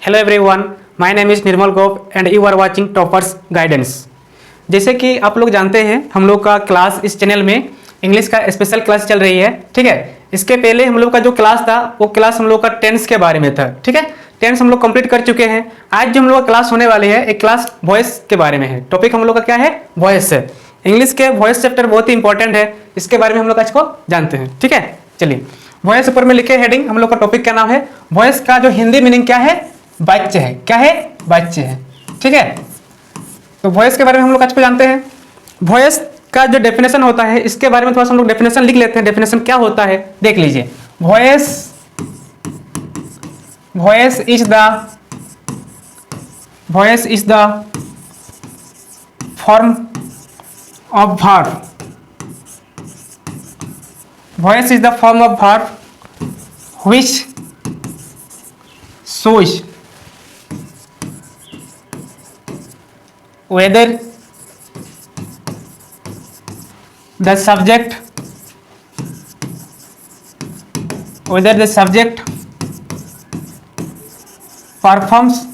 Hello everyone, my name is Nirmal Gop and you are watching Toppers Guidance. जैसे कि आप लोग जानते हैं, हम लोग का क्लास इस चैनल में इंग्लिश का स्पेशल क्लास चल रही है। ठीक है, इसके पहले हम लोग का जो क्लास था वो क्लास हम लोग का टेंस के बारे में था। ठीक है, टेंस हम लोग कंप्लीट कर चुके हैं। आज जो हम लोग का क्लास होने वाली है एक क्लास वॉइस के बारे में है। टॉपिक हम लोग का क्या है? वॉइस है। इंग्लिश के वॉइस चैप्टर बहुत ही इंपॉर्टेंट है, इसके बारे में हम लोग आज को जानते हैं। ठीक है, चलिए वॉइस ऊपर में लिखे हेडिंग, हम लोग का टॉपिक का नाम है वॉइस का जो हिंदी मीनिंग क्या है? वाच्य है। क्या है? वाच्य है। ठीक है, तो वॉइस के बारे में हम लोग आज को जानते हैं। वॉइस का जो डेफिनेशन होता है इसके बारे में थोड़ा सा हम लोग डेफिनेशन लिख लेते हैं। डेफिनेशन क्या होता है देख लीजिए। Voice is the form of verb. Voice is the form of verb which shows whether the subject performs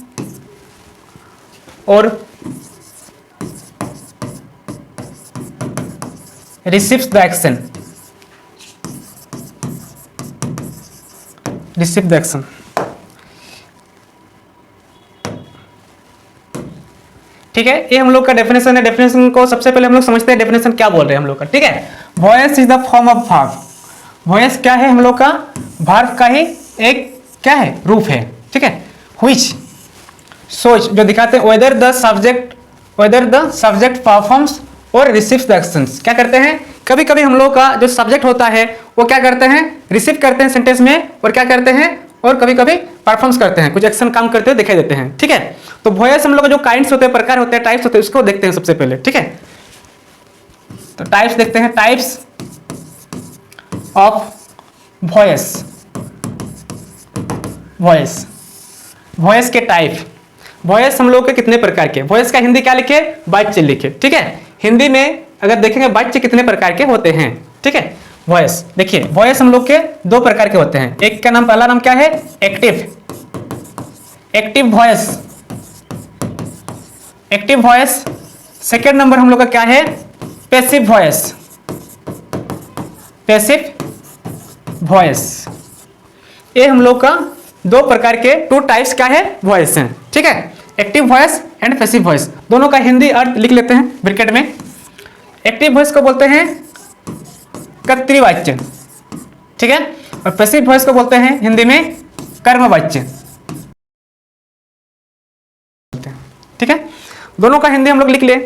or receives the action. ठीक है, ये हम लोग का डेफिनेशन है। डेफिनेशन को सबसे पहले हम लोग समझते हैं डेफिनेशन क्या बोल रहे हैं हम लोग का। ठीक है, voice is the form of verb. Voice क्या है? हम लोग का वर्ब का ही एक क्या है? रूप है। ठीक है, व्हिच सोच जो दिखाते हैं वेदर द सब्जेक्ट परफॉर्म्स और रिसीव्स द एक्शंस। क्या करते हैं? कभी कभी हम लोग का जो सब्जेक्ट होता है वो क्या करते हैं? रिसीव करते हैं सेंटेंस में, और क्या करते हैं? और कभी कभी परफॉर्म्स करते हैं, कुछ एक्शन काम करते हुए दिखाई देते हैं। ठीक है, तो वॉइस हम लोग का जो काइंड्स होते हैं, प्रकार होते हैं, टाइप्स होते हैं, उसको देखते हैं सबसे पहले। ठीक है, तो टाइप्स देखते हैं। टाइप्स ऑफ वॉइस के टाइप। वॉइस हम लोग के कितने प्रकार के? वॉइस का हिंदी क्या लिखे? वाच्य लिखे। ठीक है, हिंदी में अगर देखेंगे वाच्य कितने प्रकार के होते हैं। ठीक है, वॉइस देखिए, वॉइस हम लोग के दो प्रकार के होते हैं। एक का नाम, पहला नाम क्या है? Active voice. सेकेंड नंबर हम लोग का क्या है? Passive voice. ये हम लोग का दो प्रकार के टू टाइप्स क्या है? वॉइस हैं। ठीक है, active voice and passive voice. दोनों का हिंदी अर्थ लिख लेते हैं ब्रैकेट में। एक्टिव वॉइस को बोलते हैं कर्तृवाच्य। ठीक है, और पैसिव वॉइस को बोलते हैं हिंदी में कर्मवाच्य। ठीक है, दोनों का हिंदी हम लोग लिख ले।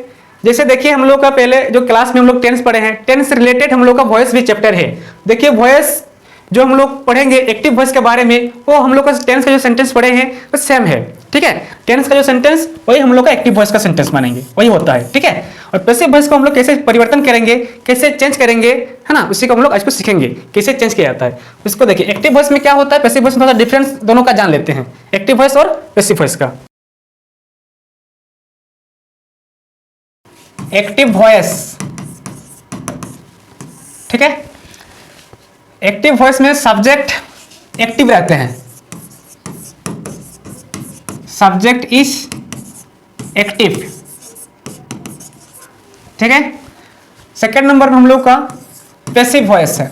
जैसे देखिए, हम लोग का पहले जो क्लास में हम लोग टेंस पढ़े हैं, टेंस से रिलेटेड हम लोग का वॉइस भी चैप्टर है। देखिए, वॉइस जो हम लोग पढ़ेंगे एक्टिव वॉइस के बारे में, वो हम लोग का टेंस का जो सेंटेंस पढ़े हैं वो सेम है। ठीक है, टेंस का जो सेंटेंस वही हम लोग का एक्टिव वॉइस का सेंटेंस मानेंगे, वही होता है। ठीक है, और पैसिव वॉइस को हम लोग कैसे परिवर्तन करेंगे, कैसे चेंज करेंगे, है ना, उसी को हम लोग आज को सीखेंगे कैसे चेंज किया जाता है। उसको देखिए, एक्टिव वॉइस में क्या होता है, पैसिव वॉइस में थोड़ा डिफरेंस दोनों का जान लेते हैं, एक्टिव वॉइस और पैसिव वॉइस का। एक्टिव वॉइस, ठीक है, एक्टिव वॉइस में सब्जेक्ट एक्टिव रहते हैं। Subject is active. ठीक है, सेकेंड नंबर में हम लोग का पैसिव वॉइस है।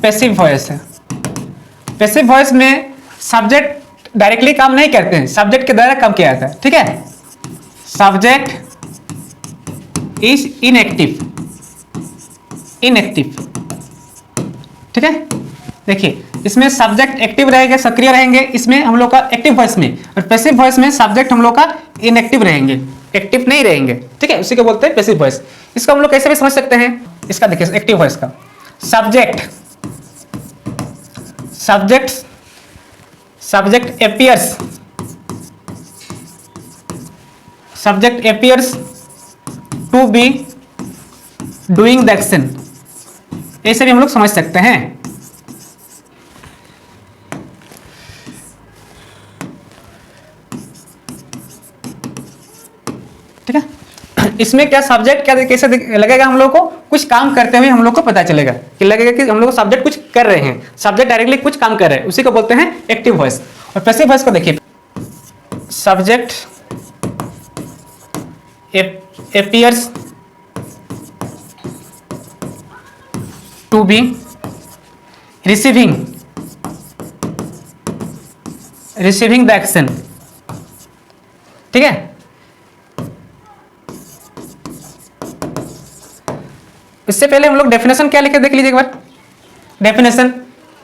पैसिव वॉइस में सब्जेक्ट डायरेक्टली काम नहीं करते हैं, सब्जेक्ट के द्वारा काम किया जाता है। ठीक है, सब्जेक्ट इज इनएक्टिव। ठीक है, देखिए इसमें सब्जेक्ट एक्टिव रहेंगे, सक्रिय रहेंगे, इसमें हम लोग का एक्टिव वॉइस में। और पैसिव वॉइस में सब्जेक्ट हम लोग का इनएक्टिव रहेंगे, एक्टिव नहीं रहेंगे। ठीक है, उसी को बोलते हैं पैसिव वॉइस। इसको हम लोग कैसे भी समझ सकते हैं। इसका देखिए, एक्टिव वॉइस का subject appears to be doing the action, ऐसे भी हम लोग समझ सकते हैं। ठीक है, इसमें क्या सब्जेक्ट क्या कैसे लगेगा, हम लोग को कुछ काम करते हुए हम लोग को पता चलेगा कि लगेगा कि हम लोग को सब्जेक्ट कुछ कर रहे हैं, सब्जेक्ट डायरेक्टली कुछ काम कर रहे हैं, उसी को बोलते हैं एक्टिव वॉइस। और पैसिव वॉइस को देखिए, subject appears to be receiving the action, ठीक है। इससे पहले हम लोग डेफिनेशन क्या लिखे देख लीजिए एक बार। डेफिनेशन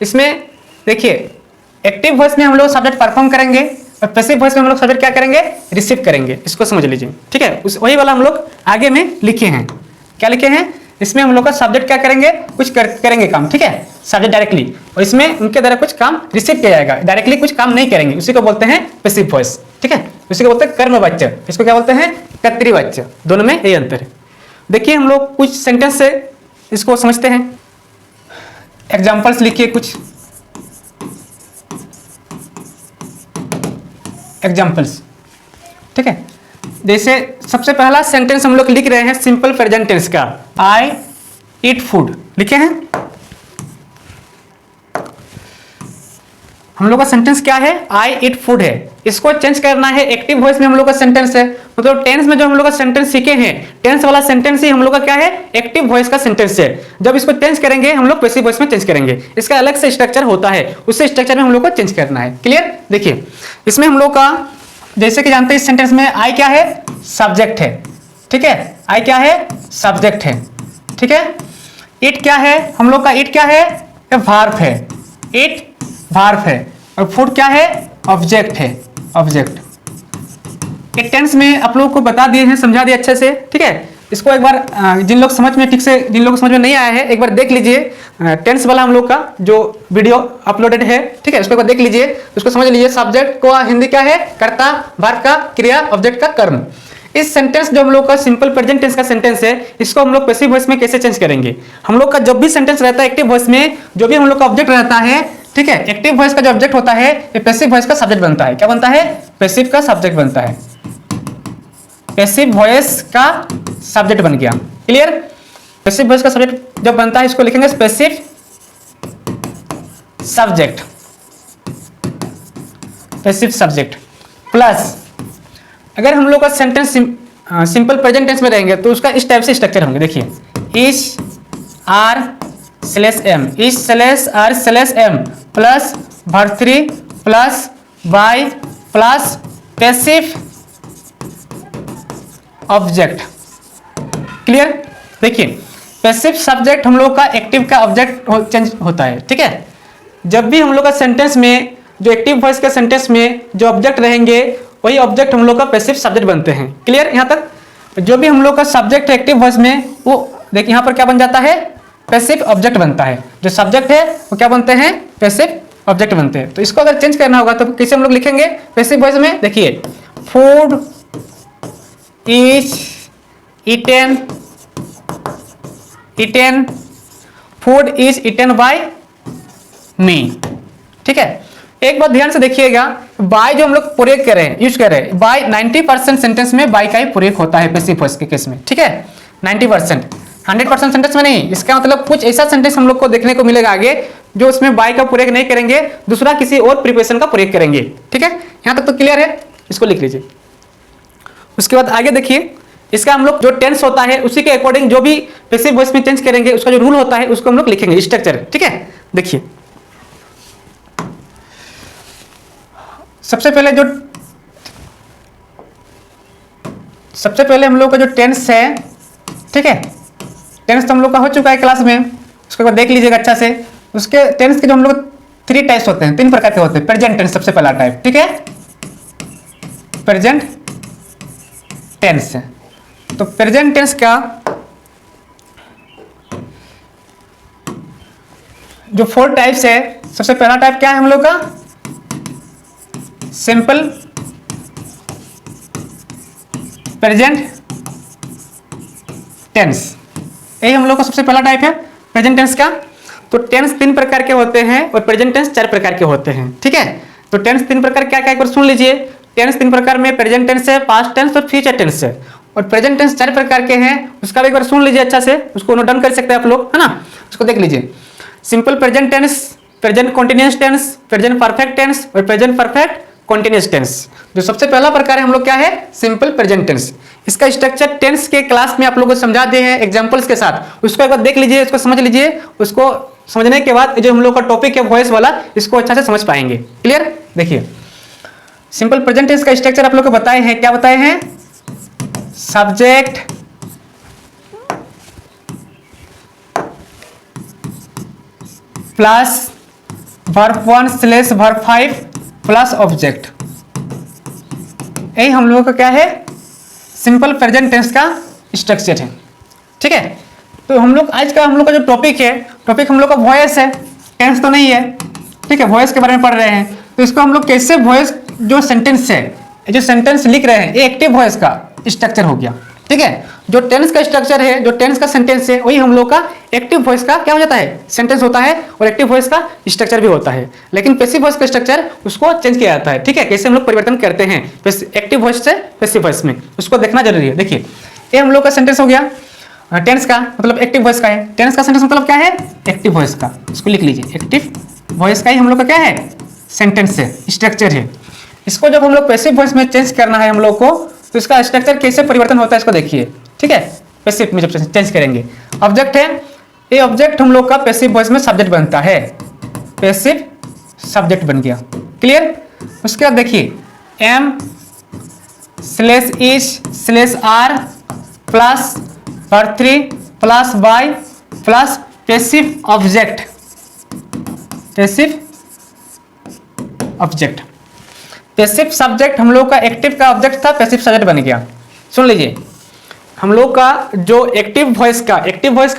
इसमें देखिए, एक्टिव वॉइस में हम लोग सब्जेक्ट परफॉर्म करेंगे और पैसिव वॉइस में हम लोग सब्जेक्ट क्या करेंगे, रिसीव करेंगे। इसको समझ लीजिए, ठीक है। वही वाला हम लोग आगे में लिखे हैं। क्या लिखे हैं, इसमें हम लोग का सब्जेक्ट क्या करेंगे, कुछ करेंगे काम, ठीक है, सब्जेक्ट डायरेक्टली, और इसमें उनके द्वारा कुछ काम रिसीव किया जाएगा, डायरेक्टली कुछ काम नहीं करेंगे, उसी को बोलते हैं पैसिव वॉइस, ठीक है। उसी को बोलते हैं कर्मवाच्य, इसको क्या बोलते हैं, कर्तृवाच्य। दोनों में यही अंतर है। देखिए हम लोग कुछ सेंटेंस से इसको समझते हैं। एग्जाम्पल्स लिखिए कुछ एग्जाम्पल्स, ठीक है। जैसे सबसे पहला सेंटेंस हम लोग लिख रहे हैं सिंपल प्रेजेंट टेंस का, आई ईट फूड लिखे हैं। हम लोग का सेंटेंस क्या है, आई ईट फूड है। इसको चेंज करना है, एक्टिव वॉइस में हम लोग का सेंटेंस है, मतलब टेंस में जो हम लोग का सेंटेंस सीखे हैं, टेंस वाला सेंटेंस ही हम लोग का क्या है, एक्टिव वॉइस का सेंटेंस है। जब इसको चेंज करेंगे हम लोग पैसिव वॉइस में चेंज करेंगे। इसका अलग से स्ट्रक्चर होता है, उस स्ट्रक्चर में हम लोग को चेंज करना है। क्लियर। देखिए इसमें हम लोग का जैसे कि जानते हैं, इस सेंटेंस में आई क्या है, सब्जेक्ट है, ठीक है। आई क्या है, सब्जेक्ट है, ठीक है। इट क्या है, हम लोग का इट क्या है, वर्ब है, इट वर्ब है। और फूड क्या है, ऑब्जेक्ट है, ऑब्जेक्ट। एक टेंस में आप लोगों को बता दिए हैं, समझा दिए अच्छे से, ठीक है। इसको एक बार जिन लोग समझ में ठीक से, जिन लोगों को समझ में नहीं आया है, एक बार देख लीजिए। टेंस वाला हम लोग का जो वीडियो अपलोडेड है, ठीक है, उसको एक बार देख लीजिए, उसको समझ लीजिए। सब्जेक्ट को हिंदी क्या है, कर्ता, वर्ब का क्रिया, ऑब्जेक्ट का कर्म। इस सेंटेंस जो हम लोग का सिंपल प्रेजेंट टेंस का सेंटेंस है, इसको हम लोग पैसिव वॉइस में कैसे चेंज करेंगे। हम लोग का जब भी सेंटेंस रहता है एक्टिव वॉइस में, जो भी हम लोग का ऑब्जेक्ट रहता है, ठीक है, एक्टिव वॉइस का जो ऑब्जेक्ट होता है, ये पैसिव वॉइस का सब्जेक्ट बनता है। क्या बनता है, पैसिव का सब्जेक्ट बनता है, पैसिव वॉइस का सब्जेक्ट बन गया। क्लियर। पैसिव वॉइस का सब्जेक्ट जब बनता है, इसको लिखेंगे passive subject, passive subject plus, अगर हम लोग का सेंटेंस सिंपल प्रेजेंट टेंस में रहेंगे तो उसका इस टाइप से स्ट्रक्चर होंगे। देखिए is are slash am, is slash are slash am plus verb 3 plus by plus passive object. Clear. देखिए पैसिव सब्जेक्ट हम लोग का एक्टिव का ऑब्जेक्ट चेंज होता है, ठीक है। जब भी हम लोग का सेंटेंस में, जो एक्टिव वॉइस के सेंटेंस में जो ऑब्जेक्ट रहेंगे, वही ऑब्जेक्ट हम लोग का पैसिव सब्जेक्ट बनते हैं। क्लियर। यहाँ तक जो भी हम लोग का सब्जेक्ट है एक्टिव वॉइस में, वो देखिए यहाँ पर क्या बन जाता है, पैसिव ऑब्जेक्ट बनता है। जो सब्जेक्ट है वो क्या बनते हैं, पैसिव ऑब्जेक्ट बनते हैं। तो इसको अगर चेंज करना होगा तो कैसे हम लोग लिखेंगे पैसिव वॉइस में। देखिए food is eaten, food is eaten by me, ठीक है। एक बात ध्यान से देखिएगा, बाय जो हम लोग प्रयोग कर रहे हैं, यूज कर रहे हैं, बाय 90% सेंटेंस में बाय का ही प्रयोग होता है पैसिव वॉइस के केस में, ठीक है। 90%, 100% सेंटेंस में नहीं। इसका मतलब कुछ ऐसा सेंटेंस हम लोग को देखने को मिलेगा आगे जो उसमें बाय का प्रयोग नहीं करेंगे, दूसरा किसी और प्रिपरेशन का प्रयोग करेंगे, ठीक है। यहां तक तो क्लियर है, इसको लिख लीजिए। उसके बाद आगे देखिए, इसका हम लोग जो टेंस होता है उसी के अकॉर्डिंग जो भी पैसिव वॉइस में चेंज करेंगे, उसका जो रूल होता है उसको हम लोग लिखेंगे, स्ट्रक्चर, ठीक है। देखिए सबसे पहले हम लोग का जो टेंस है, ठीक है, टेंस तो हम लोग का हो चुका है क्लास में, उसको एक बार देख लीजिएगा अच्छा से। उसके टेंस के जो हम लोग 3 टाइप्स होते हैं, 3 प्रकार के होते हैं। प्रेजेंट टेंस सबसे पहला टाइप, ठीक है, प्रेजेंट टेंस। तो प्रेजेंट टेंस का जो 4 टाइप्स है, सबसे पहला टाइप क्या है हम लोग का, सिंपल प्रेजेंट टेंस। यही हम लोग का सबसे पहला टाइप है प्रेजेंट टेंस का। तो टेंस 3 प्रकार के होते हैं और प्रेजेंट टेंस 4 प्रकार के होते हैं, ठीक है। तो टेंस 3 प्रकार क्या क्या, एक बार सुन लीजिए। टेंस 3 प्रकार में प्रेजेंट टेंस है, पास्ट टेंस और फ्यूचर टेंस है। और प्रेजेंट टेंस 4 प्रकार के हैं, उसका भी एक बार सुन लीजिए अच्छा से, उसको नोट डाउन कर सकते हैं आप लोग, है ना। उसको देख लीजिए, simple present tense, present continuous tense, present perfect tense और प्रेजेंट परफेक्ट कॉन्टिन्यूअस टेंस। जो सबसे पहला प्रकार है हम लोग क्या है, सिंपल प्रेजेंट टेंस। इसका स्ट्रक्चर टेंस के क्लास में आप लोगों को समझा दिए हैं एग्जांपल्स के साथ, उसको एक बार देख लीजिए, उसको समझ लीजिए, उसको समझने के बाद जो हम लोग का टॉपिक है वॉइस वाला, इसको अच्छा से समझ पाएंगे। क्लियर। देखिए सिंपल प्रेजेंट टेंस का स्ट्रक्चर आप लोग को बताए हैं, क्या बताए हैं, subject plus verb 1 / verb 5 plus object, यही हम लोगों का क्या है, सिंपल प्रेजेंट टेंस का स्ट्रक्चर है। ठीक है, तो हम लोग आज का हम लोग का जो टॉपिक है, टॉपिक हम लोग का वॉइस है, टेंस तो नहीं है। ठीक है, वॉइस के बारे में पढ़ रहे हैं, तो इसको हम लोग कैसे वॉइस जो सेंटेंस है, जो सेंटेंस लिख रहे हैं, ये एक्टिव वॉइस का स्ट्रक्चर हो गया। ठीक है, जो टेंस का स्ट्रक्चर है, जो टेंस का सेंटेंस है, वही हम लोग का एक्टिव वॉइस का क्या हो जाता है, सेंटेंस होता है, और एक्टिव वॉइस का स्ट्रक्चर भी होता है। लेकिन पैसिव वॉइस का स्ट्रक्चर उसको चेंज किया जाता है। ठीक है, कैसे हम लोग परिवर्तन करते हैं एक्टिव वॉइस से पैसिव वॉइस में, उसको देखना जरूरी है। देखिए ये हम लोग का सेंटेंस हो गया, टेंस का मतलब एक्टिव वॉइस का है, टेंस का सेंटेंस मतलब क्या है, एक्टिव वॉइस का, इसको लिख लीजिए, एक्टिव वॉइस का ही हम लोग का क्या है, सेंटेंस है, स्ट्रक्चर है। इसको जब हम लोग पैसिव वॉइस में चेंज करना है हम लोग को, तो इसका स्ट्रक्चर कैसे परिवर्तन होता है इसको देखिए। ठीक है, पैसिव में जब चेंज करेंगे, ऑब्जेक्ट है, ये ऑब्जेक्ट हम लोग का पैसिव वॉइस में सब्जेक्ट बनता है, पैसिव सब्जेक्ट बन गया। क्लियर। उसके बाद देखिए M/is/are plus verb 3 plus by plus passive object, passive object, passive subject हम लोग का एक्टिव का ऑब्जेक्ट था, पैसिव सब्जेक्ट बन गया। सुन लीजिए, हम लोग का जो एक्टिव वॉइस का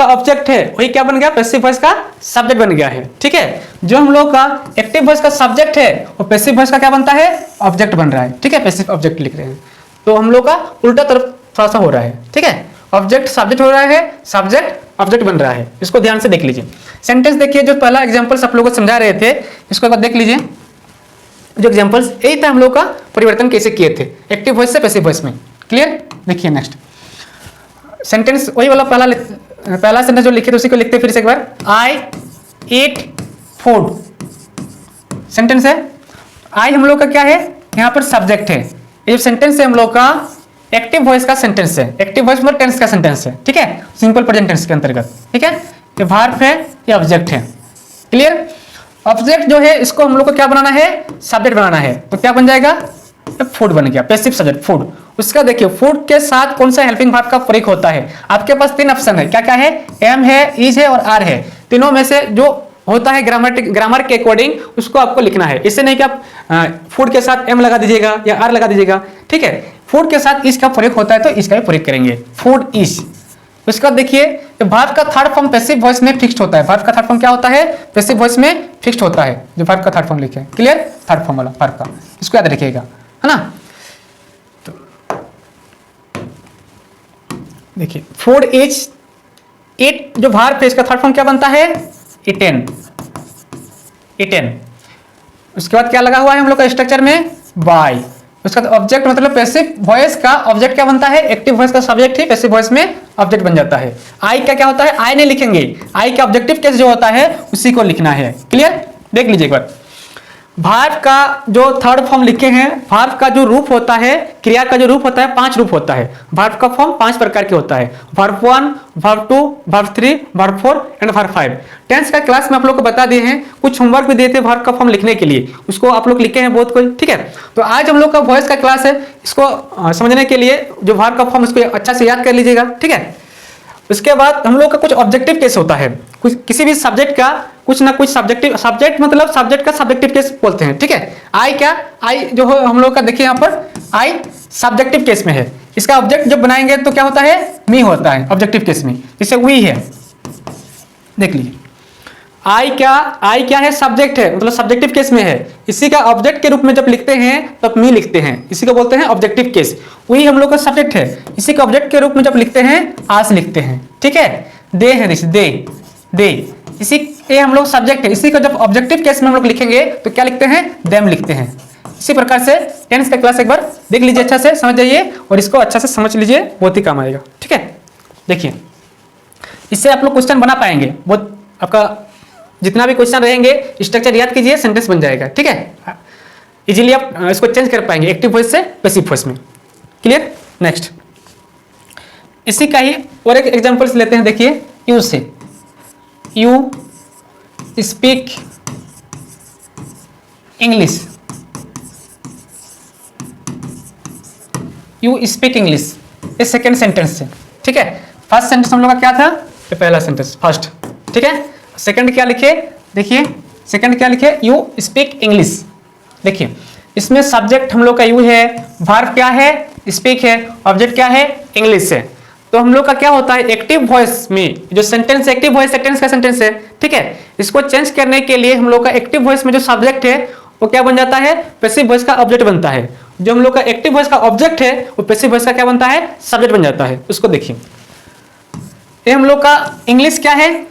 ऑब्जेक्ट है, वही क्या बन गया, पैसिव वॉइस का सब्जेक्ट बन गया है। ठीक है, जो हम लोग का एक्टिव वॉइस का सब्जेक्ट है, वो पैसिव वॉइस का क्या बनता है, ऑब्जेक्ट बन रहा है। ठीक है, पैसिव ऑब्जेक्ट लिख रहे हैं, तो हम लोग का उल्टा तरफ थोड़ा सा हो रहा है। ठीक है, ऑब्जेक्ट सब्जेक्ट हो रहा है, सब्जेक्ट ऑब्जेक्ट बन रहा है। इसको ध्यान से देख लीजिए। सेंटेंस देखिए, जो पहला एग्जांपल्स आप लोगों को समझा रहे थे, इसको एक बार देख लीजिए। जो एग्जांपल्स यही था हम लोग का परिवर्तन कैसे किए थे एक्टिव वॉइस से पैसिव वॉइस में। क्लियर। देखिए नेक्स्ट सेंटेंस, वही वाला पहला सेंटेंस जो लिखे थे उसी को लिखते फिर से एक बार, आई ईट फूड, सेंटेंस है, आई हम लोग का क्या है, यहाँ पर सब्जेक्ट है। ये सेंटेंस है हम लोग का एक्टिव वॉइस का सेंटेंस है, एक्टिव वॉइस मतलब टेंस का सेंटेंस है। ठीक है, सिंपल प्रेजेंट टेंस के अंतर्गत। ठीक है, ये वर्ब है, ये ऑब्जेक्ट है। क्लियर। ऑब्जेक्ट जो है इसको हम लोग को क्या बनाना है, सब्जेक्ट बनाना है, तो क्या बन जाएगा, फूड बन गया, पैसिव सब्जेक्ट फूड। उसका देखिए फूड के साथ कौन सा हेल्पिंग वर्ब का प्रयोग होता है, आपके पास 3 ऑप्शन है, क्या क्या है, एम है, इज है और आर है। तीनों में से जो होता है ग्रामर के अकॉर्डिंग उसको आपको लिखना है। इससे नहीं कि आप फूड के साथ एम लगा दीजिएगा या आर लगा दीजिएगा। ठीक है, फूड के साथ इसका प्रयोग होता है तो इसका भी प्रयोग करेंगे, फूड इज। उसके बाद देखिए वर्ब का थर्ड फॉर्म पैसिव वॉइस में फिक्स्ड होता है। वर्ब का थर्ड फॉर्म क्या होता है, पैसिव वॉइस में फिक्स्ड होता है। जो वर्ब का थर्ड फॉर्म लिखे, क्लियर, थर्ड फॉर्म वाला वर्ब का, इसको याद रखिएगा, है ना। तो देखिए फूड इज इट, जो वर्ब है इसका थर्ड फॉर्म क्या बनता है, इटेन, इटेन। उसके बाद क्या लगा हुआ है हम लोग का स्ट्रक्चर में, बाय। उसका ऑब्जेक्ट मतलब पैसिव वॉइस का ऑब्जेक्ट क्या बनता है, एक्टिव वॉइस का सब्जेक्ट ही पैसिव वॉइस में ऑब्जेक्ट बन जाता है। आई का क्या होता है, आई नहीं लिखेंगे, आई का ऑब्जेक्टिव केस जो होता है उसी को लिखना है। क्लियर। देख लीजिए एक बार, वर्ब का जो थर्ड फॉर्म लिखे हैं, वर्ब का जो रूप होता है, क्रिया का जो रूप होता है, 5 रूप होता है। वर्ब का फॉर्म 5 प्रकार के होता है, verb 1, verb 2, verb 3, verb 4 and verb 5। Tense का क्लास में आप लोग को बता दिए हैं, कुछ होमवर्क भी दिए थे वर्ब का फॉर्म लिखने के लिए, उसको आप लोग लिखे हैं बहुत कोई। ठीक है, तो आज हम लोग का वॉइस का क्लास है, इसको समझने के लिए जो वर्ब का फॉर्म उसको अच्छा से याद कर लीजिएगा। ठीक है, उसके बाद हम लोग का कुछ ऑब्जेक्टिव केस होता है, कुछ किसी भी सब्जेक्ट का कुछ ना कुछ सब्जेक्टिव, सब्जेक्ट मतलब सब्जेक्ट का सब्जेक्टिव केस बोलते हैं। ठीक है, आई क्या, आई जो हो हम लोग का देखिए यहाँ पर आई सब्जेक्टिव केस में है, इसका ऑब्जेक्ट जब बनाएंगे तो क्या होता है, मी होता है ऑब्जेक्टिव केस में, जैसे वी है। देख लीजिए आई क्या है, सब्जेक्ट है मतलब सब्जेक्टिव केस में है, इसी का ऑब्जेक्ट के रूप में जब लिखते हैं तब मी लिखते हैं, इसी को बोलते हैं ऑब्जेक्टिव केस। वही हम लोग का सब्जेक्ट है, इसी का ऑब्जेक्ट के रूप में जब लिखते हैं आस लिखते हैं। ठीक है, दे है, दे इसी ये हम लोग सब्जेक्ट है, इसी को जब ऑब्जेक्टिव केस में हम लोग लिखेंगे तो क्या लिखते हैं, देम लिखते हैं। इसी प्रकार से टेंस का क्लास एक बार देख लीजिए, अच्छा से समझ जाइए और इसको अच्छा से समझ लीजिए, बहुत ही काम आएगा। ठीक है, देखिए इससे आप लोग क्वेश्चन बना पाएंगे, बहुत आपका जितना भी क्वेश्चन रहेंगे स्ट्रक्चर याद कीजिए, सेंटेंस बन जाएगा। ठीक है, इजीली आप इसको चेंज कर पाएंगे एक्टिव वॉइस से पैसिव वॉइस में। क्लियर। नेक्स्ट इसी का ही और एक एग्जांपल्स लेते हैं, देखिए यू से, you speak English, you speak English, ये सेकेंड सेंटेंस से। ठीक है, फर्स्ट सेंटेंस हम लोग का क्या था, ये पहला सेंटेंस फर्स्ट। ठीक है, सेकंड क्या लिखे, देखिए सेकंड क्या लिखे, यू स्पीक इंग्लिश। देखिए इसमें सब्जेक्ट हम लोग का यू है, वर्ब क्या है, स्पीक है, ऑब्जेक्ट क्या है, इंग्लिश है। तो हम लोग का क्या होता है, एक्टिव वॉइस में जो सेंटेंस, एक्टिव वॉइस सेंटेंस का सेंटेंस है। ठीक है, इसको चेंज करने के लिए हम लोग का एक्टिव वॉइस में जो सब्जेक्ट है वो क्या बन जाता है, पैसिव वॉइस का ऑब्जेक्ट बनता है। जो हम लोग का एक्टिव वॉइस का ऑब्जेक्ट है वो पैसिव वॉइस का क्या बनता है, सब्जेक्ट बन जाता है। उसको देखिए, ये हम लोग का इंग्लिश क्या है,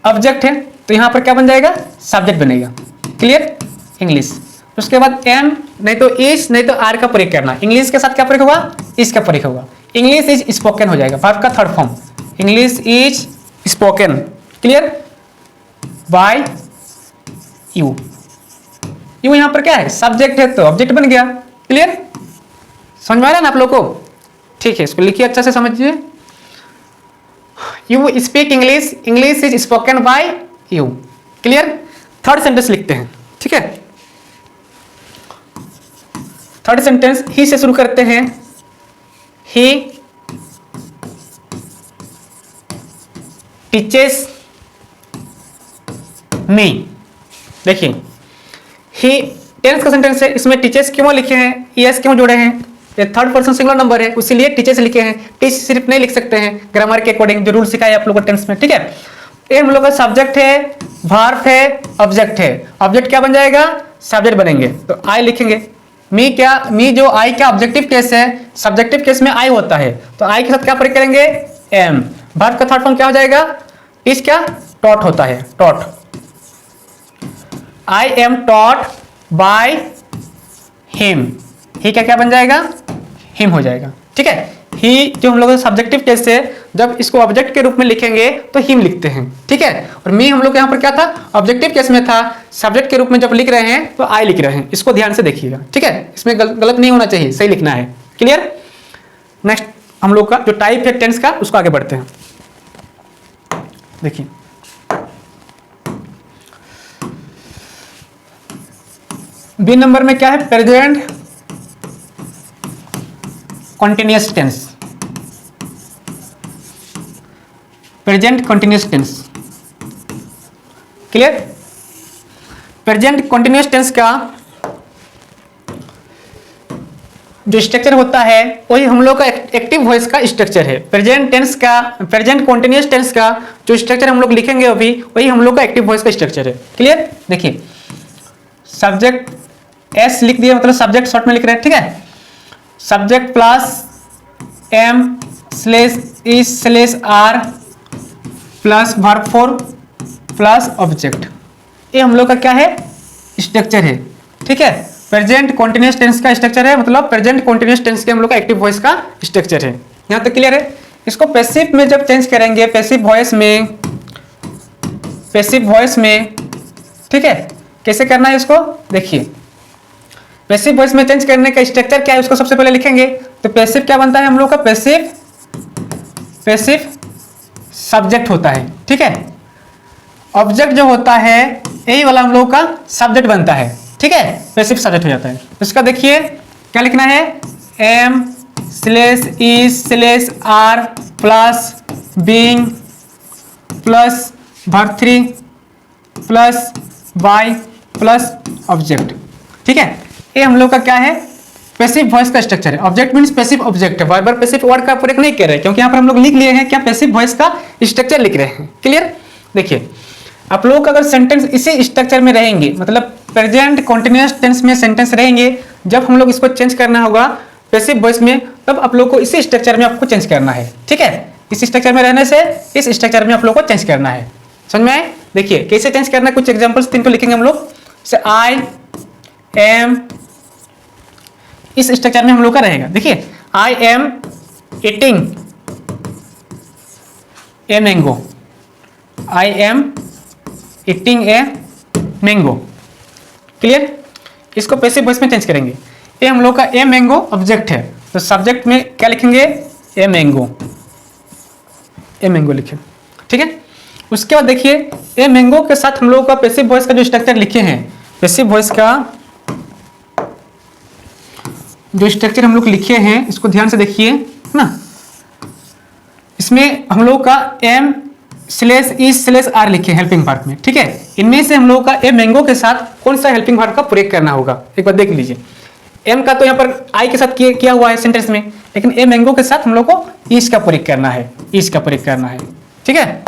ऑब्जेक्ट है, तो यहां पर क्या बन जाएगा, सब्जेक्ट बनेगा। Clear, English. उसके बाद एम नहीं तो इज नहीं तो आर का प्रयोग करना, इंग्लिश के साथ क्या प्रयोग होगा, इज का प्रयोग होगा। इंग्लिश इज स्पोकन हो जाएगा, वर्ब का third form, English is spoken. Clear, by you, you यहां पर क्या है, सब्जेक्ट है तो ऑब्जेक्ट बन गया। क्लियर, समझ में आ रहा है ना आप लोग को। ठीक है, इसको लिखिए अच्छा से समझिए, you speak English, English is spoken by you. Clear, third sentence लिखते हैं। ठीक है, थर्ड सेंटेंस ही से शुरू करते हैं, ही टीचेस मी। देखिए ही टेंस का सेंटेंस है, इसमें टीचर्स क्यों लिखे हैं, ईएस क्यों जोड़े हैं, ये थर्ड पर्सन सिंगुलर नंबर है इसीलिए टीचर्स लिखे हैं। टीच सिर्फ नहीं लिख सकते हैं, ग्रामर के अकॉर्डिंग जो रूल सिखाए आप लोगों को टेंस में। ठीक है, ये हम लोग का सब्जेक्ट है, वर्ब है, ऑब्जेक्ट है। ऑब्जेक्ट क्या बन जाएगा, सब्जेक्ट बनेंगे, तो आई लिखेंगे। मी क्या, मी जो आई का ऑब्जेक्टिव केस है, सब्जेक्टिव केस में आई होता है, तो आई के साथ क्या प्रयोग करेंगे, एम। वर्ब का थर्ड फॉर्म क्या हो जाएगा, इज क्या, टॉट होता है, taught. I am taught by him, he क्या क्या बन जाएगा, हिम हो जाएगा। ठीक है, ही जो हम लोग सब्जेक्टिव केस है, जब इसको ऑब्जेक्ट के रूप में लिखेंगे तो हिम लिखते हैं। ठीक है, और मी हम लोग यहाँ पर क्या था, ऑब्जेक्टिव केस में था, सब्जेक्ट के रूप में जब लिख रहे हैं तो आई लिख रहे हैं। इसको ध्यान से देखिएगा। ठीक है, इसमें गलत नहीं होना चाहिए, सही लिखना है। क्लियर। नेक्स्ट हम लोग का जो टाइप है टेंस का, उसको आगे बढ़ते हैं। देखिए बी नंबर में क्या है, present continuous tense, present continuous tense. Clear, present continuous tense का जो स्ट्रक्चर होता है वही हम लोग का एक्टिव वॉइस का स्ट्रक्चर है। प्रेजेंट टेंस का, प्रेजेंट कॉन्टिन्यूअस टेंस का जो स्ट्रक्चर हम लोग लिखेंगे अभी, वही हम लोग का एक्टिव वॉइस का स्ट्रक्चर है। क्लियर, देखिए सब्जेक्ट एस लिख दिया, मतलब सब्जेक्ट शॉर्ट में लिख रहे हैं। ठीक है, subject plus am slash is slash are plus verb four plus object, ये हम लोग का क्या है, स्ट्रक्चर है। ठीक है, प्रेजेंट कॉन्टिन्यूअस टेंस का स्ट्रक्चर है, मतलब प्रेजेंट कॉन्टिन्यूअस टेंस के हम लोग का एक्टिव वॉइस का स्ट्रक्चर है। यहाँ तक क्लियर है। इसको पैसिव में जब चेंज करेंगे, पैसिव वॉइस में, पैसिव वॉइस में, ठीक है, कैसे करना है इसको देखिए। पैसिव वॉइस में चेंज करने का स्ट्रक्चर क्या है उसको सबसे पहले लिखेंगे। तो पैसिव क्या बनता है हम लोग का, पैसिव, पैसिव सब्जेक्ट होता है। ठीक है, ऑब्जेक्ट जो होता है यही वाला हम लोग का सब्जेक्ट बनता है। ठीक है, पैसिव सब्जेक्ट हो जाता है। इसका देखिए क्या लिखना है, am slash is slash are plus being plus verb three plus by plus object. ठीक है, ये हम लोग का क्या है, पैसिव वॉइस का स्ट्रक्चर है। ऑब्जेक्ट मींस पैसिव ऑब्जेक्ट है, बार बार पैसिव वर्ड का प्रयोग नहीं कर रहे हैं, क्योंकि यहाँ पर हम लोग लिख लिए हैं क्या, पैसिव वॉइस का स्ट्रक्चर लिख रहे हैं। क्लियर, देखिए आप लोग अगर सेंटेंस इसी स्ट्रक्चर में रहेंगे, मतलब प्रेजेंट कॉन्टिन्यूअस टेंस में सेंटेंस रहेंगे, जब हम लोग इसको चेंज करना होगा पैसिव वॉइस में, तब आप लोग को इसी स्ट्रक्चर में आपको चेंज करना है। ठीक है, इस स्ट्रक्चर में रहने से इस स्ट्रक्चर में आप लोग को चेंज करना है। समझ में आए। देखिए कैसे चेंज करना है, कुछ एग्जाम्पल्स 3 को लिखेंगे हम लोग। आई एम, इस स्ट्रक्चर में हम लोग का रहेगा। देखिए I am eating a mango, I am eating a mango. Clear? इसको पैसिव वॉइस में चेंज करेंगे। ये हम लोग का ए मैंगो ऑब्जेक्ट है, तो सब्जेक्ट में क्या लिखेंगे? ए मैंगो, ए मैंगो लिखे। ठीक है, उसके बाद देखिए ए मैंगो के साथ हम लोग का पैसिव वॉइस का जो स्ट्रक्चर लिखे हैं, पैसिव वॉइस का जो स्ट्रक्चर हम लोग लिखे हैं इसको ध्यान से देखिए ना। इसमें हम लोग का am slash is slash are लिखे हेल्पिंग वर्ब में। ठीक है, इनमें से हम लोग का ए मैंगो के साथ कौन सा हेल्पिंग वर्ब का प्रयोग करना होगा एक बार देख लीजिए। एम का तो यहाँ पर आई के साथ किया हुआ है सेंटेंस में, लेकिन ए मैंगो के साथ हम लोग को ईज का प्रयोग करना है, ईज का प्रयोग करना है। ठीक है,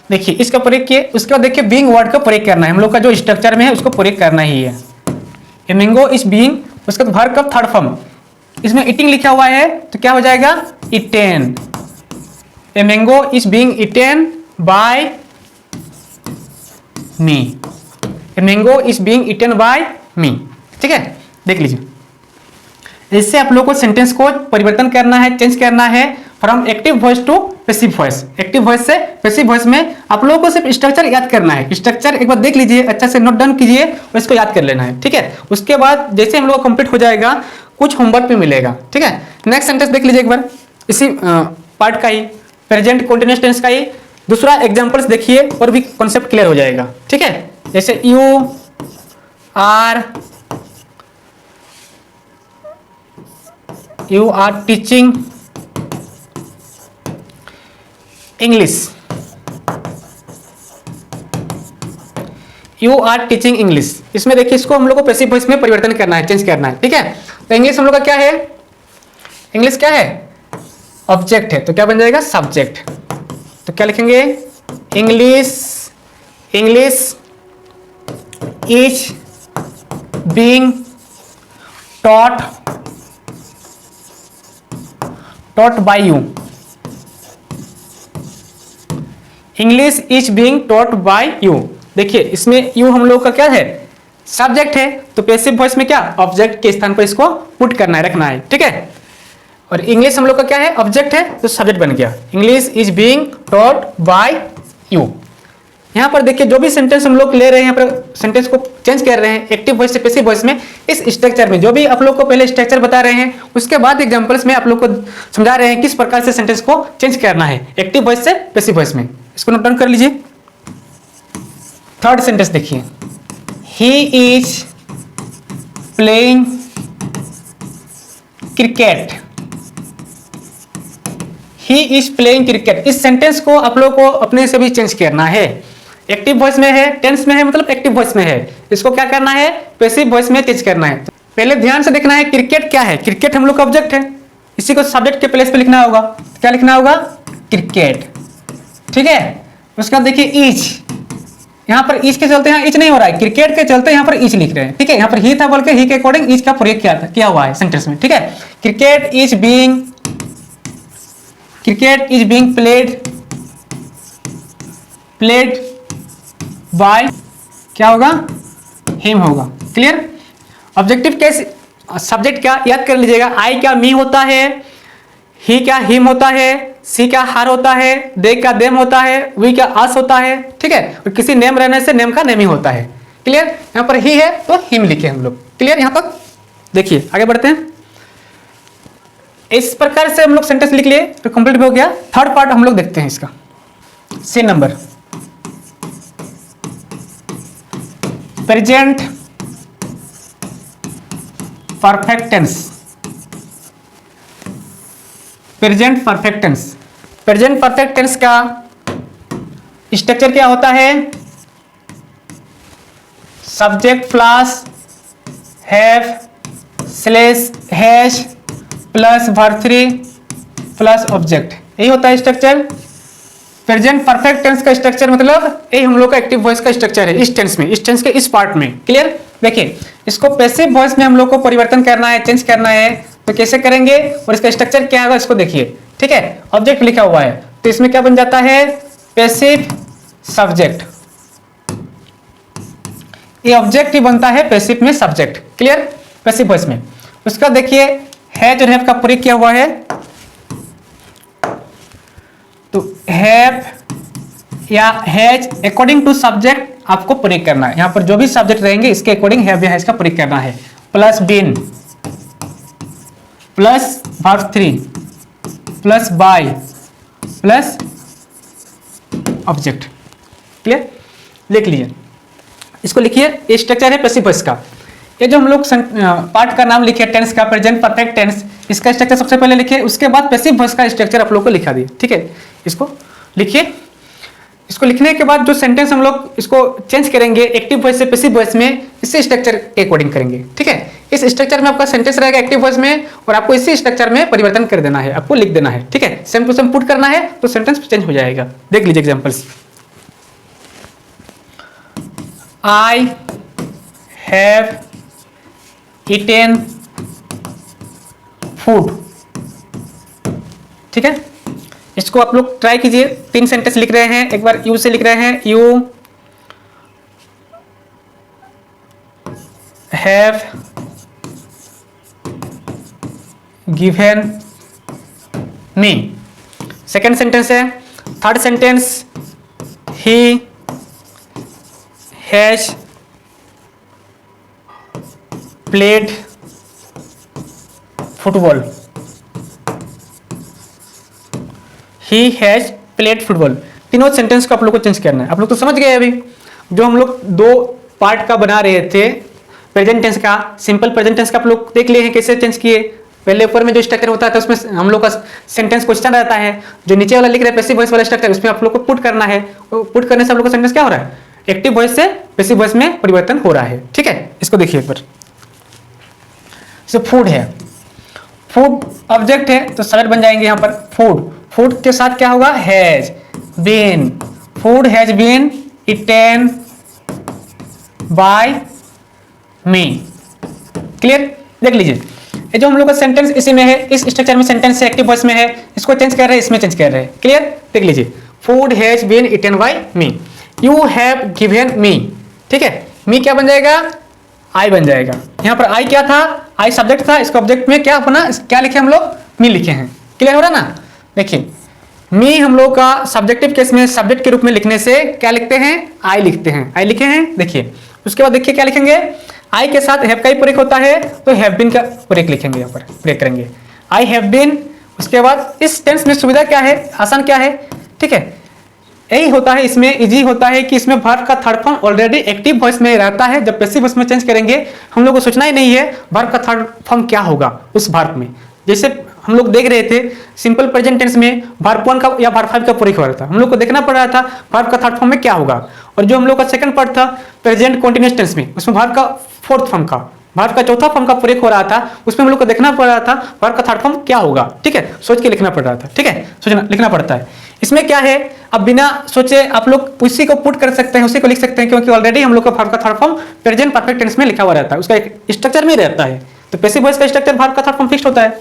देखिए इसका प्रयोग किए, उसके बाद देखिए बीइंग वर्ड का प्रयोग करना है। हम लोग का जो स्ट्रक्चर में है उसको प्रयोग करना ही है। ए मैंगो इज बीइंग, उसके बाद वर्ब का थर्ड फॉर्म, इसमें ईटिंग लिखा हुआ है तो क्या हो जाएगा? Eaten. A mango is being eaten by me, a mango is being eaten by me. ठीक है, देख लीजिए। इससे आप लोगों को सेंटेंस को परिवर्तन करना है, चेंज करना है from active voice to passive voice. Active voice से पैसिव वॉइस में आप लोगों को सिर्फ स्ट्रक्चर याद करना है। स्ट्रक्चर एक बार देख लीजिए, अच्छा से नोट डाउन कीजिए और इसको याद कर लेना है। ठीक है, उसके बाद जैसे हम लोग कंप्लीट हो जाएगा कुछ होमवर्क भी मिलेगा। ठीक है, नेक्स्ट सेंटेंस देख लीजिए एक बार, इसी पार्ट का ही, प्रेजेंट कंटीन्यूअस टेंस का ही दूसरा एग्जांपल्स देखिए और भी कॉन्सेप्ट क्लियर हो जाएगा। ठीक है, जैसे you are teaching English, you are teaching English. इसमें देखिए इसको हम लोग को पैसिव वॉइस में परिवर्तन करना है, चेंज करना है। ठीक है, तो इंग्लिश हम लोग का क्या है? इंग्लिश क्या है? ऑब्जेक्ट है, तो क्या बन जाएगा? सब्जेक्ट। तो क्या लिखेंगे? English, English is being taught, taught by you, English is being taught by you. देखिए इसमें यू हम लोग का क्या है? सब्जेक्ट है, तो पैसिव वॉइस में क्या? ऑब्जेक्ट के स्थान पर इसको पुट करना है, रखना है। ठीक है, और इंग्लिश हम लोग का क्या है? ऑब्जेक्ट है, तो सब्जेक्ट बन गया। English is being taught by you. यहाँ पर देखिए जो भी सेंटेंस हम लोग ले रहे हैं, यहाँ पर सेंटेंस को चेंज कर रहे हैं एक्टिव वॉइस से पैसिव वॉइस में। इस स्ट्रक्चर में जो भी आप लोग को पहले स्ट्रक्चर बता रहे हैं, उसके बाद एग्जांपल्स में आप लोग को समझा रहे हैं किस प्रकार से सेंटेंस को चेंज करना है एक्टिव वॉइस से पैसिव वॉइस में। इसको नोट डाउन कर लीजिए। थर्ड सेंटेंस देखिए, he is playing cricket, he is playing cricket. इस सेंटेंस को आप लोग को अपने से भी चेंज करना है। एक्टिव वॉइस में है, टेंस में है, मतलब एक्टिव वॉइस में है। इसको क्या करना है? पैसिव वॉइस में चेंज करना है। तो पहले ध्यान से देखना है क्रिकेट क्या है। क्रिकेट हम लोग का ऑब्जेक्ट है, इसी को सब्जेक्ट के प्लेस पे लिखना होगा। क्या लिखना होगा? क्रिकेट। ठीक है, उसके बाद देखिए इज, यहाँ पर इज के चलते यहाँ इज नहीं हो रहा है, क्रिकेट के चलते यहाँ पर इज लिख रहे हैं। ठीक है, यहाँ पर ही था बोल के ही के अकॉर्डिंग इज का प्रयोग किया हुआ है सेंटेंस में। ठीक है, cricket is being, cricket is being played by, क्या होगा? हिम होगा। क्लियर? ऑब्जेक्टिव कैसे, सब्जेक्ट क्या याद कर लीजिएगा। आई क्या? मी होता है, ही क्या? हिम होता है, सी क्या? हर होता है, दे क्या? देम होता है, वी क्या? आस होता है। ठीक है, और किसी नेम रहने से नेम का नेम ही होता है। क्लियर? यहाँ पर ही है तो हिम लिखे हम लोग। क्लियर? यहाँ तक देखिए, आगे बढ़ते हैं। इस प्रकार से हम लोग सेंटेंस लिख लिए तो कंप्लीट हो गया। थर्ड पार्ट हम लोग देखते हैं इसका। C number, present perfect tense. Present perfect tense, present perfect tense का स्ट्रक्चर क्या होता है? Subject plus have slash has plus verb 3 plus object, यही होता है स्ट्रक्चर। प्रेजेंट परफेक्ट टेंस का स्ट्रक्चर मतलब यही हम लोग का एक्टिव वॉइस का स्ट्रक्चर है इस टेंस में, इस टेंस के इस पार्ट में। क्लियर? देखिए इसको पैसिव वॉइस में हम लोग को परिवर्तन करना है, चेंज करना है, तो कैसे करेंगे और इसका स्ट्रक्चर क्या होगा इसको देखिए। ठीक है, ऑब्जेक्ट लिखा हुआ है तो इसमें क्या बन जाता है? Passive subject. ये ऑब्जेक्ट ही बनता है पैसिव में सब्जेक्ट। क्लियर? पैसिव वॉइस में उसका देखिए हैज और हैव का प्रयोग किया हुआ है, तो हैव या हैज अकॉर्डिंग टू सब्जेक्ट आपको प्रयोग करना है। यहां पर जो भी सब्जेक्ट रहेंगे इसके अकॉर्डिंग हैव या हैज का प्रयोग करना है। Plus been plus verb 3 plus by plus object. Clear? लिख लीजिए, इसको लिखिए। ये स्ट्रक्चर है पैसिव वॉइस का। ये जो हम लोग पार्ट का नाम लिखे टेंस का, प्रेजेंट परफेक्ट टेंस, इसका स्ट्रक्चर सबसे पहले लिखिए, उसके बाद पैसिव वॉइस का स्ट्रक्चर आप लोग को लिखा दिए। ठीक है, इसको लिखिए। इसको लिखने के बाद जो सेंटेंस हम लोग इसको चेंज करेंगे एक्टिव वॉइस से पैसिव वॉइस में, इसी स्ट्रक्चर के अकॉर्डिंग करेंगे। ठीक है, इस स्ट्रक्चर में आपका सेंटेंस रहेगा एक्टिव वॉइस में और आपको इसी स्ट्रक्चर में परिवर्तन कर देना है, आपको लिख देना है। ठीक है, सेम टू सेम पुट करना है तो सेंटेंस चेंज हो जाएगा। देख लीजिए examples. I have eaten food. ठीक है, इसको आप लोग ट्राई कीजिए। 3 सेंटेंस लिख रहे हैं, एक बार यू से लिख रहे हैं, you have given me. Second sentence है। Third sentence, he has played football. He has played football. तीनों सेंटेंस को आप लोग को चेंज करना है। आप लोग तो समझ गए अभी जो हम लोग 2 पार्ट का बना रहे थे प्रेजेंट टेंस का, सिंपल प्रेजेंट टेंस का आप लोग देख लिए हैं कैसे चेंज किए। पहले ऊपर में जो स्ट्रक्चर होता था उसमें हम लोग का सेंटेंस क्वेश्चन रहता है, जो नीचे वाला लिख रहे हैं पैसिव वॉइस वाला स्ट्रक्चर, उसमें आप लोग को पुट करना है। पुट करने से आप लोग का सेंटेंस क्या हो रहा है, एक्टिव वॉइस से पैसिव वॉइस में परिवर्तन हो रहा है। ठीक है, इसको देखिए एक बार। फूड है, फूड ऑब्जेक्ट है तो सब्जेक्ट बन जाएंगे यहाँ पर फूड। फूड के साथ क्या होगा, has been. Food has been eaten by me. Clear? देख लीजिए, ये जो हम लोग का सेंटेंस इसी में है, इस स्ट्रक्चर में सेंटेंस से एक्टिव वॉइस में है, इसको चेंज कर रहे हैं, इसमें चेंज कर रहे हैं। क्लियर? देख लीजिए, food has been eaten by me, you have given me. ठीक है, मी क्या बन जाएगा, आई बन जाएगा। यहाँ पर आई क्या था, आई सब्जेक्ट था, इसको ऑब्जेक्ट में क्या बना, क्या लिखे हम लोग, मी लिखे हैं। क्लियर हो रहा ना? देखिए, मी हम लोग का सब्जेक्टिव केस में सब्जेक्ट के रूप में लिखने से क्या लिखते हैं, आई लिखते हैं। आई लिखे हैं, देखिए। उसके बाद देखिए क्या लिखेंगे, आई के साथ हैव का ही प्रयोग होता है तो हैव बीन का प्रयोग लिखेंगे, यहाँ पर प्रयोग करेंगे आई हैव बीन। उसके बाद इस टेंस में सुविधा क्या है, आसान क्या है, ठीक है, यही होता है इसमें, इजी होता है कि इसमें वर्ब का third form already active voice में रहता है। जब पैसिव वॉइस में चेंज करेंगे हम लोग को सोचना ही नहीं है वर्ब का थर्ड फॉर्म क्या होगा उस वर्ब में। जैसे हम लोग देख रहे थे सिंपल प्रेजेंट टेंस में वर्ब 1 का या वर्ब 5 का प्रयोग हो रहा था, हम लोग को देखना पड़ रहा था वर्ब का थर्ड फॉर्म में क्या होगा। और जो हम लोग का सेकंड पार्ट था प्रेजेंट कॉन्टिन्यूअस टेंस में, उसमें वर्ब का फोर्थ फॉर्म का, वर्ब का चौथा फॉर्म का प्रयोग हो रहा था, उसमें हम लोग को देखना पड़ रहा था वर्ब का थर्ड फॉर्म क्या होगा। ठीक है, सोच के लिखना पड़ रहा था। ठीक है, सोचना लिखना पड़ता है। इसमें क्या है, अब बिना सोचे आप लोग उसी को पुट कर सकते हैं, उसी को लिख सकते हैं, क्योंकि ऑलरेडी हम लोग का वर्ब का third form present perfect tense में लिखा हुआ रहता है, उसका एक स्ट्रक्चर में रहता है। तो पैसिव वॉइस का स्ट्रक्चर वर्ब का थर्ड फॉर्म फिक्स्ड होता है,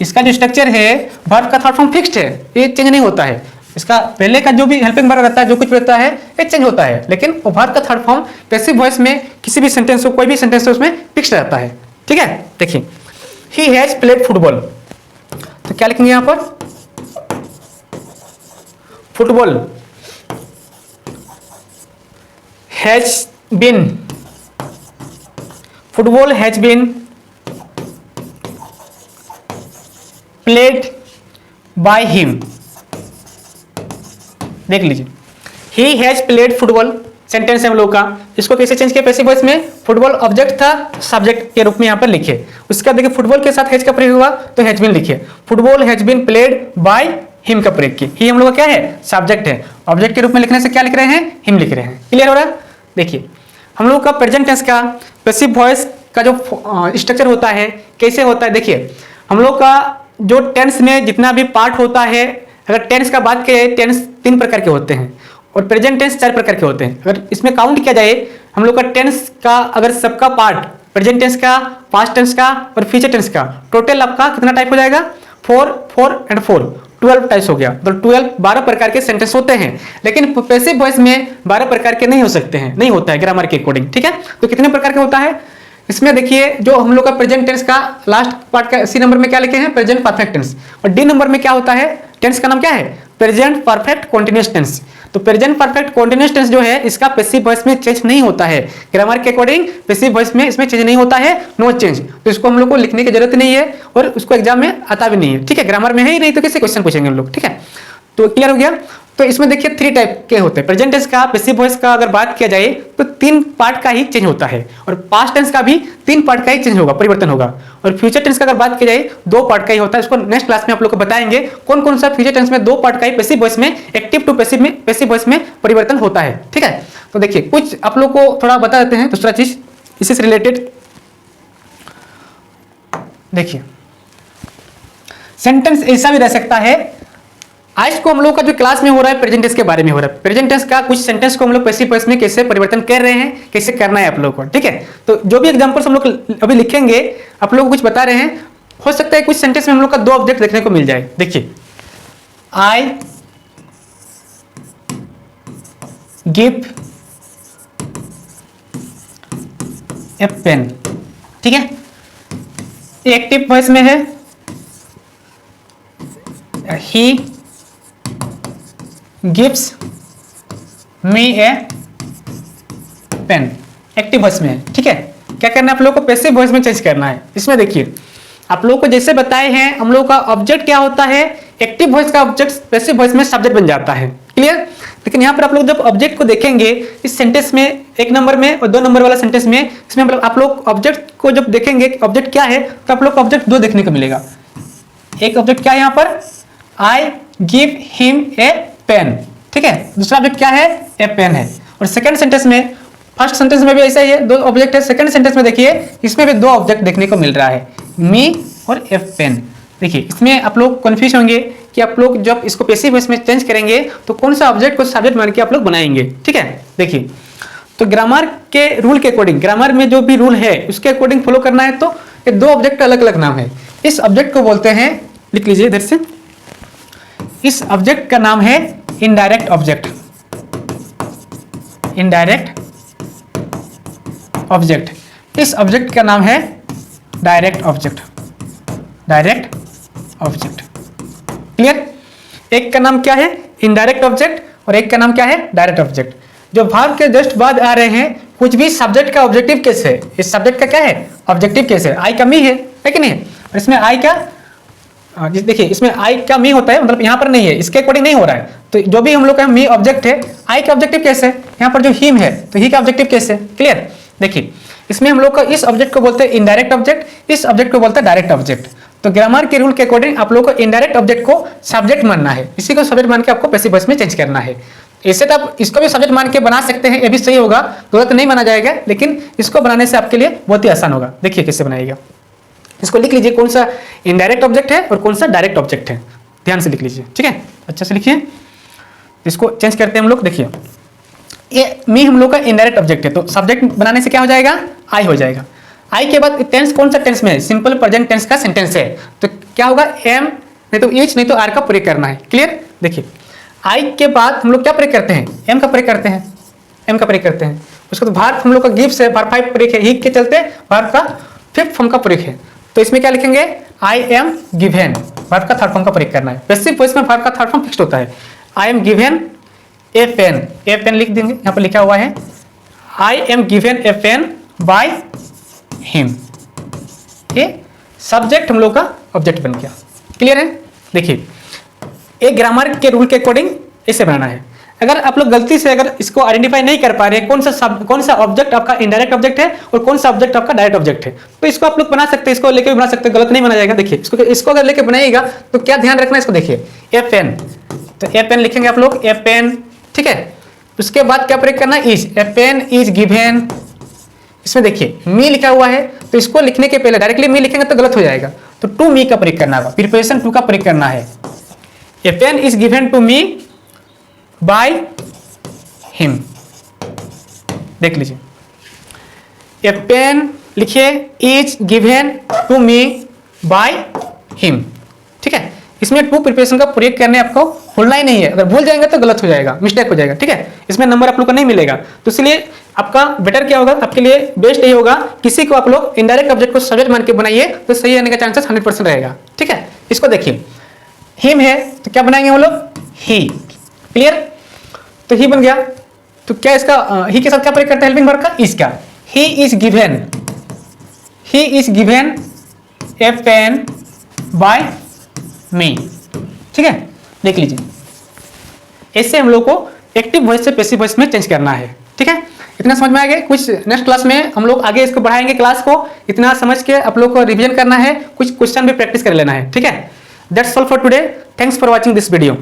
इसका जो स्ट्रक्चर है वर्ब का थर्ड फॉर्म फिक्स्ड है, ये चेंज नहीं होता है। इसका पहले का जो भी हेल्पिंग वर्ब रहता है, जो कुछ रहता है, ये चेंज होता है, लेकिन वो वर्ब का थर्ड फॉर्म पैसिव वॉइस में किसी भी सेंटेंस हो, कोई भी सेंटेंस हो, उसमें फिक्स्ड रहता है। ठीक है, देखिए, ही हैज प्लेड फुटबॉल, तो क्या लिखेंगे यहाँ पर, football has been, football has been played by him. देख लीजिए, he has played football sentence है हम लोग का, इसको कैसे चेंज किया पैसिव वॉइस में, फुटबॉल ऑब्जेक्ट था, सब्जेक्ट के रूप में यहाँ पर लिखे। उसके बाद देखिए फुटबॉल के साथ हैज का प्रयोग हुआ तो हैज बीन लिखिए, football has been played by him का प्रयोग किए। ही हम लोग का क्या है, सब्जेक्ट है, ऑब्जेक्ट के रूप में लिखने से क्या लिख रहे हैं, हिम लिख रहे हैं। क्लियर हो रहा है? देखिए, हम लोग का प्रेजेंट टेंस का पैसिव वॉइस का जो स्ट्रक्चर होता है कैसे होता है, देखिए हम लोग का जो टेंस में जितना भी पार्ट होता है, अगर टेंस का बात करें, टेंस 3 प्रकार के होते हैं और प्रेजेंट टेंस 4 प्रकार के होते हैं। अगर इसमें काउंट किया जाए हम लोग का टेंस का, अगर सबका पार्ट प्रेजेंट टेंस का, पास्ट टेंस का और फ्यूचर टेंस का, टोटल आपका कितना टाइप हो जाएगा, 4 4 एंड 4, 12 टाइप्स हो गया, तो 12 प्रकार के सेंटेंस होते हैं, लेकिन पैसिव वॉइस में 12 प्रकार के नहीं हो सकते हैं, नहीं होता है ग्रामर के अकॉर्डिंग, ठीक है। तो कितने प्रकार के होता है इसमें देखिए, जो हम लोग का प्रेजेंट टेंस का लास्ट पार्ट का सी नंबर में क्या लिखे हैं, प्रेजेंट परफेक्ट टेंस, और डी नंबर में क्या होता है, टेंस का नाम क्या है, प्रेजेंट परफेक्ट कॉन्टिन्यूअस टेंस। तो प्रेजेंट परफेक्ट कॉन्टिन्यूअस टेंस जो है इसका पैसिव वॉइस में चेंज नहीं होता है, ग्रामर के अकॉर्डिंग पैसिव वॉइस में इसमें चेंज नहीं होता है, नो चेंज। तो इसको हम लोग को लिखने की जरूरत नहीं है और उसको एग्जाम में आता भी नहीं है, ठीक है, ग्रामर में है ही नहीं तो कैसे क्वेश्चन पूछेंगे हम लोग, ठीक है। तो क्लियर हो गया। तो इसमें देखिए 3 टाइप के होते हैं, प्रेजेंट टेंस का पैसिव वॉइस का अगर बात किया जाए तो 3 पार्ट का ही चेंज होता है, और पास्ट टेंस का भी 3 पार्ट का ही चेंज होगा, परिवर्तन होगा, और फ्यूचर टेंस का अगर बात की जाए 2 पार्ट का ही होता है। इसको नेक्स्ट क्लास में आप लोग को बताएंगे कौन कौन सा फ्यूचर टेंस में 2 पार्ट का ही पैसिव वॉइस में, एक्टिव टू पैसिव वॉइस में परिवर्तन होता है, ठीक है। तो देखिए कुछ आप लोग को थोड़ा बता देते हैं दूसरा चीज इसी से रिलेटेड। देखिए सेंटेंस ऐसा भी रह सकता है, आज को हम लोग का जो क्लास में हो रहा है प्रेजेंट टेंस के बारे में हो रहा है, प्रेजेंट टेंस का कुछ सेंटेंस को हम लोग पैसिव वॉइस में कैसे परिवर्तन कर रहे हैं, कैसे करना है आप लोगों को, ठीक है। तो जो भी एग्जांपल्स हम लोग अभी लिखेंगे, आप लोग को कुछ बता रहे हैं, हो सकता है कुछ सेंटेंस में हम लोग का 2 ऑब्जेक्ट देखने को मिल जाए। देखिए आई गिव ए पेन, ठीक है, एक्टिव वॉइस में है, ही gives me a pen, active voice में है, ठीक है। क्या करना है आप लोगों को, पैसिव वॉइस में चेंज करना है। इसमें देखिए आप लोगों को जैसे बताए हैं, हम लोगों का ऑब्जेक्ट क्या होता है, एक्टिव वॉइस का ऑब्जेक्ट पैसिव वॉइस में सब्जेक्ट बन जाता है, क्लियर। लेकिन यहाँ पर आप लोग जब ऑब्जेक्ट को देखेंगे इस सेंटेंस में 1 नंबर में और 2 नंबर वाला सेंटेंस में, इसमें मतलब आप लोग ऑब्जेक्ट को जब देखेंगे ऑब्जेक्ट क्या है, तो आप लोग को ऑब्जेक्ट 2 देखने को मिलेगा। एक ऑब्जेक्ट क्या है यहाँ पर, I give him a pen, ठीक है, दूसरा ऑब्जेक्ट क्या है, ए पेन है। और सेकंड सेंटेंस में, फर्स्ट सेंटेंस में भी ऐसा ही है, 2 ऑब्जेक्ट है, सेकंड सेंटेंस में देखिए इसमें भी 2 ऑब्जेक्ट देखने को मिल रहा है, मी और ए पेन। देखिए इसमें आप लोग कंफ्यूज होंगे कि आप लोग जब इसको पैसिव वॉइस में चेंज करेंगे तो कौन सा ऑब्जेक्ट को सब्जेक्ट मान के आप लोग बनाएंगे, ठीक है। देखिए तो ग्रामर के रूल के अकॉर्डिंग, ग्रामर में जो भी रूल है उसके अकॉर्डिंग फॉलो करना है। तो ये 2 ऑब्जेक्ट का अलग अलग नाम है, इस ऑब्जेक्ट को बोलते हैं, लिख लीजिए इधर से, इस ऑब्जेक्ट का नाम है इनडायरेक्ट ऑब्जेक्ट, इनडायरेक्ट ऑब्जेक्ट। इस ऑब्जेक्ट का नाम है direct object, direct object, clear. एक का नाम क्या है, इनडायरेक्ट ऑब्जेक्ट, और एक का नाम क्या है, डायरेक्ट ऑब्जेक्ट। जो वर्ब के जस्ट बाद आ रहे हैं, कुछ भी सब्जेक्ट का ऑब्जेक्टिव केस है, इस सब्जेक्ट का क्या है, ऑब्जेक्टिव केस है। आई का मी है कि नहीं, और इसमें आई क्या, देखिए इसमें आई का मी होता है, मतलब यहाँ पर नहीं है, इसके अकॉर्डिंग नहीं हो रहा है। तो जो भी हम लोग का मी ऑब्जेक्ट है, आई का ऑब्जेक्टिव केस है, यहाँ पर जो हिम है तो ही का ऑब्जेक्टिव केस है, क्लियर। देखिए इसमें हम लोग का इस ऑब्जेक्ट को बोलते हैं इनडायरेक्ट ऑब्जेक्ट, इस ऑब्जेक्ट को बोलते हैं डायरेक्ट ऑब्जेक्ट। तो ग्रामर के रूल के अकॉर्डिंग आप लोग को इनडायरेक्ट ऑब्जेक्ट को सब्जेक्ट मानना है, इसी को सब्जेक्ट मान के आपको पैसिव वॉइस में चेंज करना है। ऐसे तो आप इसको भी सब्जेक्ट मान के बना सकते हैं, ये भी सही होगा, तुरंत नहीं माना जाएगा, लेकिन इसको बनाने से आपके लिए बहुत ही आसान होगा। देखिए कैसे बनाएगा, इसको लिख लीजिए कौन सा इनडायरेक्ट ऑब्जेक्ट है और कौन सा डायरेक्ट ऑब्जेक्ट है, ध्यान से लिख लीजिए, ठीक है, अच्छे से लिखिए। इसको चेंज करते हैं हम लोग। देखिए ये मी हम लोग का इनडायरेक्ट ऑब्जेक्ट है, तो सब्जेक्ट बनाने से क्या हो जाएगा, आई हो जाएगा। आई के बाद टेंस कौन सा टेंस में है, सिंपल प्रेजेंट टेंस का सेंटेंस है, तो क्या होगा, एम नहीं तो एच नहीं तो आर का प्रयोग करना है, क्लियर। देखिए आई के बाद हम लोग क्या प्रयोग करते हैं, एम का प्रयोग करते हैं, एम का प्रयोग करते हैं। उसके बाद वर्ब हम लोग का गिव्स है, वर्ब 5 प्रयोग है, ही के चलते वर्ब का 5th फॉर्म का प्रयोग है। तो इसमें क्या लिखेंगे, आई एम गिवन, वर्ब का 3rd फॉर्म का प्रयोग करना है। पैसिव वॉइस में वर्ब का 3rd फॉर्म फिक्स्ड होता है, I am given a pen, a pen लिख देंगे, यहाँ पर लिखा हुआ है I am given a pen by him, ये सब्जेक्ट हम लोग का ऑब्जेक्ट बन गया, क्लियर है। देखिए एक ग्रामर के रूल के अकॉर्डिंग इसे बनाना है। अगर आप लोग गलती से अगर इसको आइडेंटिफाई नहीं कर पा रहे कौन सा ऑब्जेक्ट आपका इनडायरेक्ट ऑब्जेक्ट है और कौन सा ऑब्जेक्ट आपका डायरेक्ट ऑब्जेक्ट है, तो इसको आप लोग बना सकते हैं, इसको लेके भी बना सकते हैं, गलत नहीं माना जाएगा। देखिए इसको अगर लेके बनाइएगा तो क्या ध्यान रखना है, इसको देखिए ए पेन, तो ए पेन लिखेंगे आप लोग, ए पेन, ठीक है। उसके बाद क्या प्रयोग करना है, is, a pen is given. इसमें देखिए मी लिखा हुआ है, तो इसको लिखने के पहले डायरेक्टली मी लिखेंगे तो गलत हो जाएगा, तो टू मी का प्रयोग करना होगा, प्रीपोजिशन टू का प्रयोग करना है। A pen is given to me by him, देख लीजिए, ए पेन लिखिए is given to me by him, ठीक है। इसमें टू प्रिपरेशन का प्रयोग करने आपको भूलना ही नहीं है, अगर भूल जाएंगे तो गलत हो जाएगा, मिस्टेक हो जाएगा, ठीक है। इसमें नंबर आप लोग को नहीं मिलेगा, तो इसलिए आपका बेटर क्या होगा, आपके लिए बेस्ट यही होगा, किसी को आप लोग इनडायरेक्ट ऑब्जेक्ट को सब्जेक्ट मान के बनाइए तो सही आने का चांसेस 100% रहेगा, ठीक है। इसको देखिए, हिम है तो क्या बनाएंगे हम लोग, ही, क्लियर। तो ही बन गया, तो क्या इसका ही के साथ क्या प्रयोग करते हैं हेल्पिंग वर्ब का, इसका, he is given a pen by me, ठीक है। देख लीजिए, ऐसे हम लोग को एक्टिव वॉइस से पैसिव वॉइस में चेंज करना है, ठीक है। इतना समझ में आ गया, कुछ नेक्स्ट क्लास में हम लोग आगे इसको बढ़ाएंगे क्लास को, इतना समझ के आप लोग को रिवीजन करना है, कुछ क्वेश्चन भी प्रैक्टिस कर लेना है, ठीक है। That's all for today, thanks for watching this video.